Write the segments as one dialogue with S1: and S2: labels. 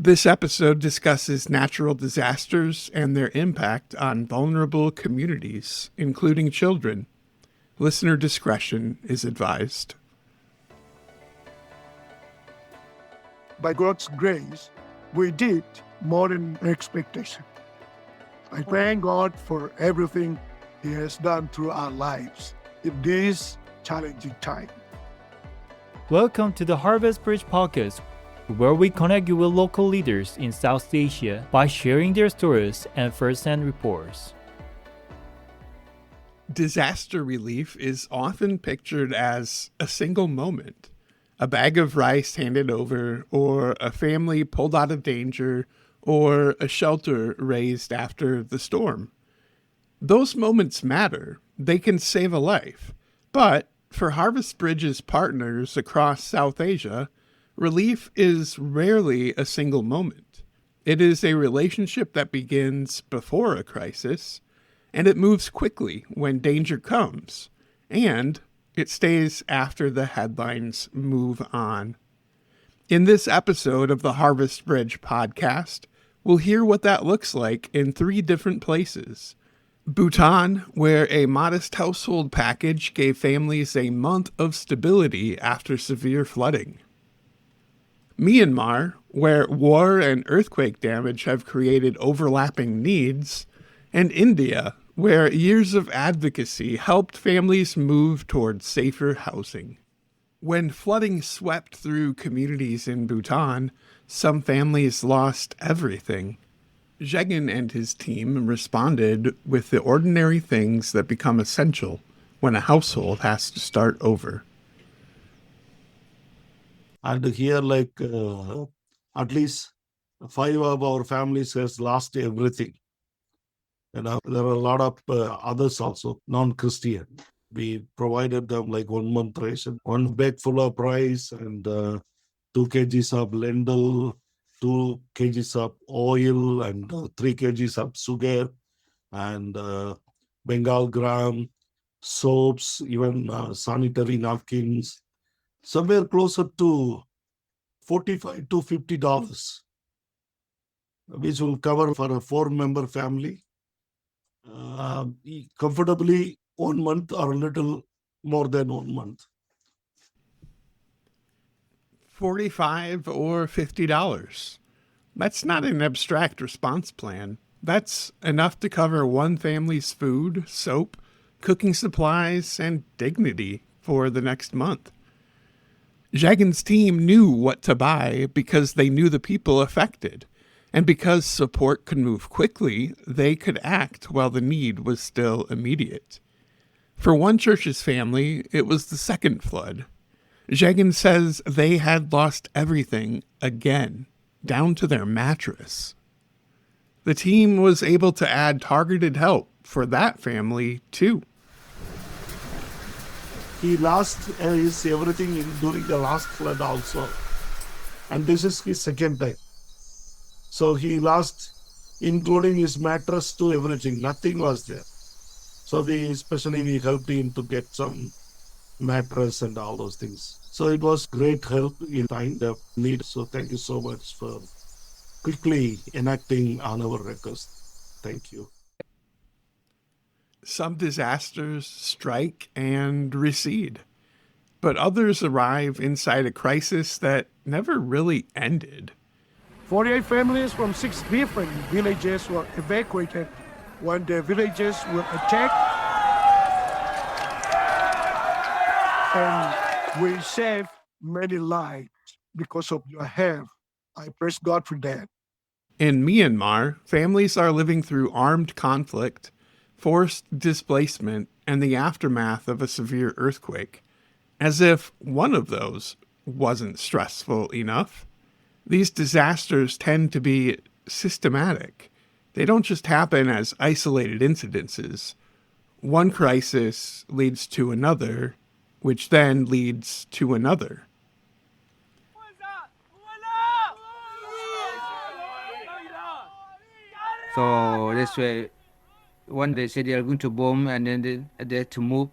S1: This episode discusses natural disasters and their impact on vulnerable communities, including children. Listener discretion is advised.
S2: By God's grace, we did more than expectation. I thank God for everything He has done through our lives in this challenging time.
S3: Welcome to the Harvest Bridge podcast, where we connect you with local leaders in South Asia by sharing their stories and first-hand reports.
S1: Disaster relief is often pictured as a single moment. A bag of rice handed over, or a family pulled out of danger, or a shelter raised after the storm. Those moments matter. They can save a life. But for Harvest Bridge's partners across South Asia, relief is rarely a single moment. It is a relationship that begins before a crisis, and it moves quickly when danger comes, and it stays after the headlines move on. In this episode of the Harvest Bridge podcast, we'll hear what that looks like in 3 different places. Bhutan, where a modest household package gave families a month of stability after severe flooding. Myanmar, where war and earthquake damage have created overlapping needs. And India, where years of advocacy helped families move towards safer housing. When flooding swept through communities in Bhutan, some families lost everything. Jegan and his team responded with the ordinary things that become essential when a household has to start over.
S4: And here, at least 5 of our families has lost everything. There are a lot of others also, non-Christian. We provided them 1 month ration, 1 bag full of rice and 2 kgs of lentil, 2 kgs of oil and 3 kgs of sugar and Bengal gram, soaps, even sanitary napkins. Somewhere closer to $45 to $50, which will cover for a 4-member family comfortably 1 month or a little more than 1 month.
S1: $45 or $50. That's not an abstract response plan. That's enough to cover one family's food, soap, cooking supplies, and dignity for the next month. Jagan's team knew what to buy because they knew the people affected. And because support could move quickly, they could act while the need was still immediate. For one church's family, it was the second flood. Jagan says they had lost everything again, down to their mattress. The team was able to add targeted help for that family, too.
S4: He lost his everything during the last flood also. And this is his second time. So he lost, including his mattress to everything. Nothing was there. So especially we helped him to get some mattress and all those things. So it was great help in time of need. So thank you so much for quickly enacting on our request. Thank you.
S1: Some disasters strike and recede, but others arrive inside a crisis that never really ended.
S2: 48 families from 6 different villages were evacuated when their villages were attacked. And we saved many lives because of your help. I praise God for that.
S1: In Myanmar, families are living through armed conflict, forced displacement, and the aftermath of a severe earthquake. As if one of those wasn't stressful enough. These disasters tend to be systematic. They don't just happen as isolated incidences. One crisis leads to another, which then leads to another.
S5: So that's why when they said they are going to bomb and then they had to move,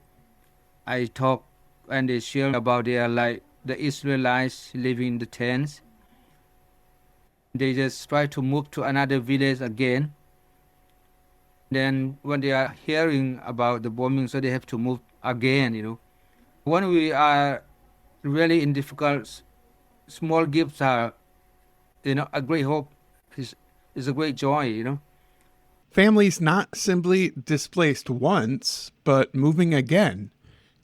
S5: I talk and they share about their the Israelites living in the tents. They just try to move to another village again. Then when they are hearing about the bombing, so they have to move again. When we are really in difficult, small gifts are, a great hope. Is a great joy.
S1: Families not simply displaced once, but moving again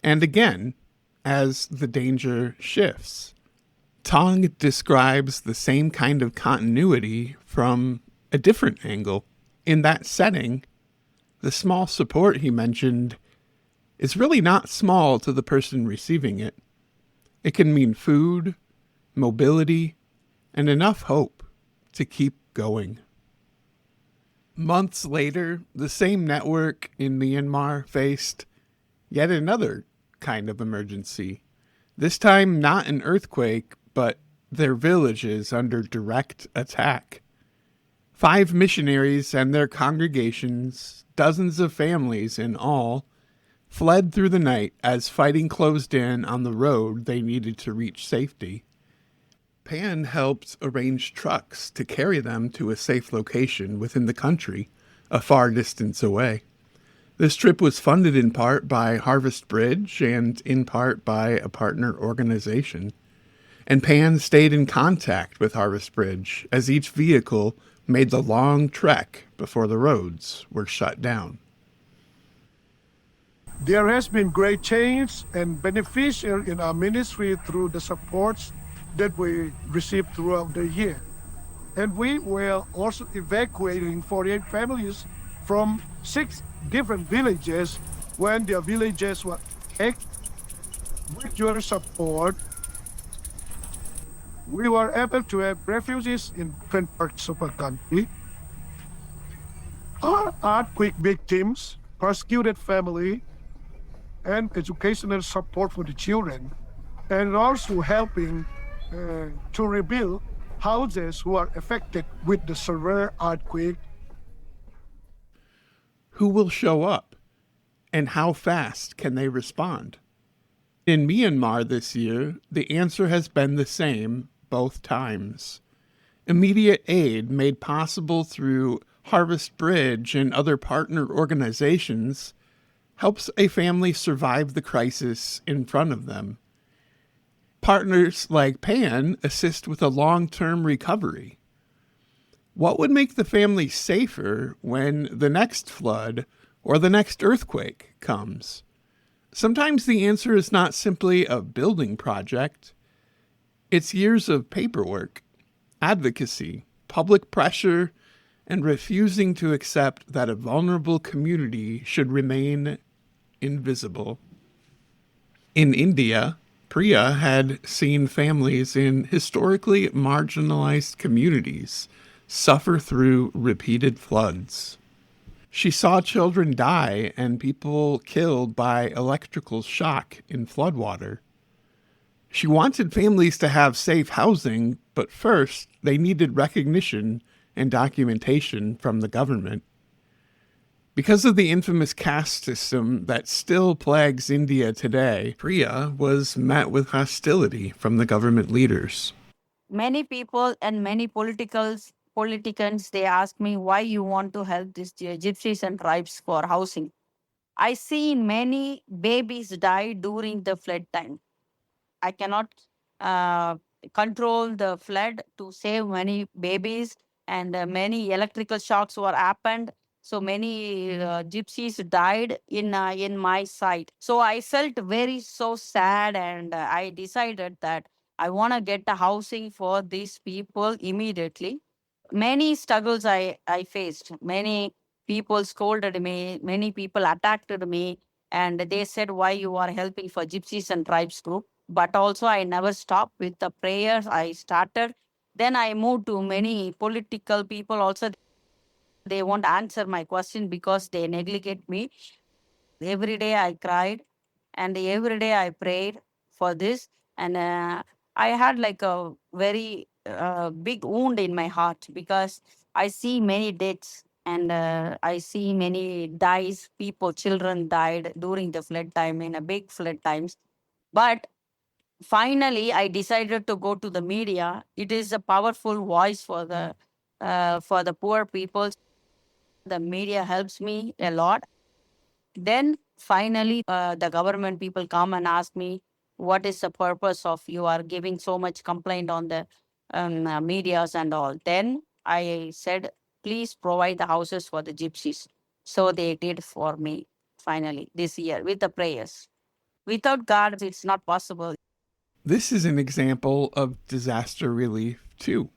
S1: and again as the danger shifts. Tong describes the same kind of continuity from a different angle. In that setting, the small support he mentioned is really not small to the person receiving it. It can mean food, mobility, and enough hope to keep going. Months later, the same network in Myanmar faced yet another kind of emergency. This time, not an earthquake, but their villages under direct attack. 5 missionaries and their congregations, dozens of families in all, fled through the night as fighting closed in on the road they needed to reach safety. Pan helped arrange trucks to carry them to a safe location within the country, a far distance away. This trip was funded in part by Harvest Bridge and in part by a partner organization. And Pan stayed in contact with Harvest Bridge as each vehicle made the long trek before the roads were shut down.
S2: There has been great change and beneficial in our ministry through the supports that we received throughout the year. And we were also evacuating 48 families from 6 different villages when their villages were attacked. With your support, we were able to have refugees in different parts of our country. Our earthquake victims, persecuted family, and educational support for the children, and also helping to rebuild houses who are affected with the severe earthquake.
S1: Who will show up? And how fast can they respond? In Myanmar this year, the answer has been the same both times. Immediate aid made possible through Harvest Bridge and other partner organizations helps a family survive the crisis in front of them. Partners like Pan assist with a long-term recovery. What would make the family safer when the next flood or the next earthquake comes? Sometimes the answer is not simply a building project. It's years of paperwork, advocacy, public pressure, and refusing to accept that a vulnerable community should remain invisible. In India, Priya had seen families in historically marginalized communities suffer through repeated floods. She saw children die and people killed by electrical shock in floodwater. She wanted families to have safe housing, but first they needed recognition and documentation from the government. Because of the infamous caste system that still plagues India today, Priya was met with hostility from the government leaders.
S6: Many people and many politicians, they ask me why you want to help these gypsies and tribes for housing. I see many babies die during the flood time. I cannot uh, control the flood to save many babies, and many electrical shocks were happened. So many gypsies died in my sight. So I felt very so sad, and I decided that I want to get a housing for these people immediately. Many struggles I faced. Many people scolded me. Many people attacked me, and they said, "Why you are helping for gypsies and tribes group?" But also, I never stopped with the prayers I started. Then I moved to many political people. Also, they won't answer my question because they neglect me. Every day I cried, and every day I prayed for this. And I had like a very big wound in my heart because I see many deaths, and I see many dies. People, children died during the flood time in a big flood times. But finally, I decided to go to the media. It is a powerful voice for the poor people. The media helps me a lot. Then finally, the government people come and ask me, what is the purpose of you are giving so much complaint on the medias and all? Then I said, please provide the houses for the gypsies. So they did for me finally this year with the prayers. Without God, it's not possible.
S1: This is an example of disaster relief, too.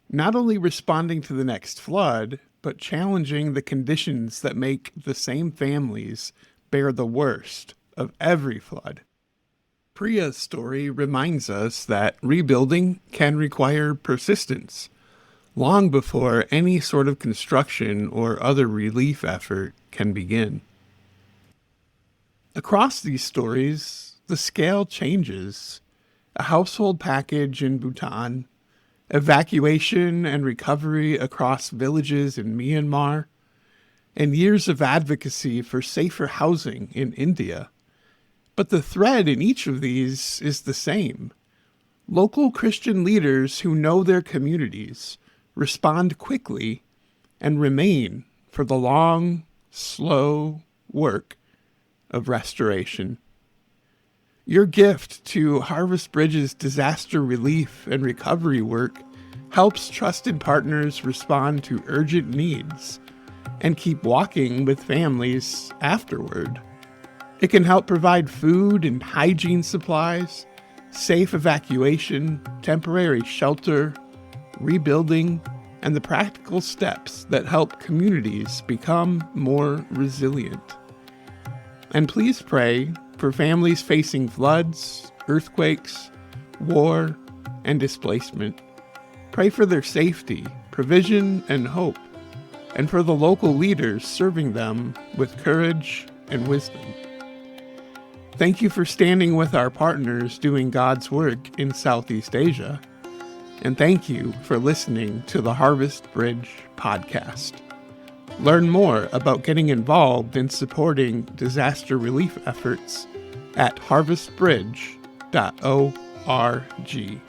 S1: Not only responding to the next flood, but challenging the conditions that make the same families bear the worst of every flood. Priya's story reminds us that rebuilding can require persistence, long before any sort of construction or other relief effort can begin. Across these stories, the scale changes. A household package in Bhutan, evacuation and recovery across villages in Myanmar, and years of advocacy for safer housing in India. But the thread in each of these is the same. Local Christian leaders who know their communities respond quickly and remain for the long, slow work of restoration. Your gift to Harvest Bridge's disaster relief and recovery work helps trusted partners respond to urgent needs and keep walking with families afterward. It can help provide food and hygiene supplies, safe evacuation, temporary shelter, rebuilding, and the practical steps that help communities become more resilient. And please pray for families facing floods, earthquakes, war, and displacement. Pray for their safety, provision, and hope, and for the local leaders serving them with courage and wisdom. Thank you for standing with our partners doing God's work in Southeast Asia, and thank you for listening to the Harvest Bridge podcast. Learn more about getting involved in supporting disaster relief efforts at harvestbridge.org.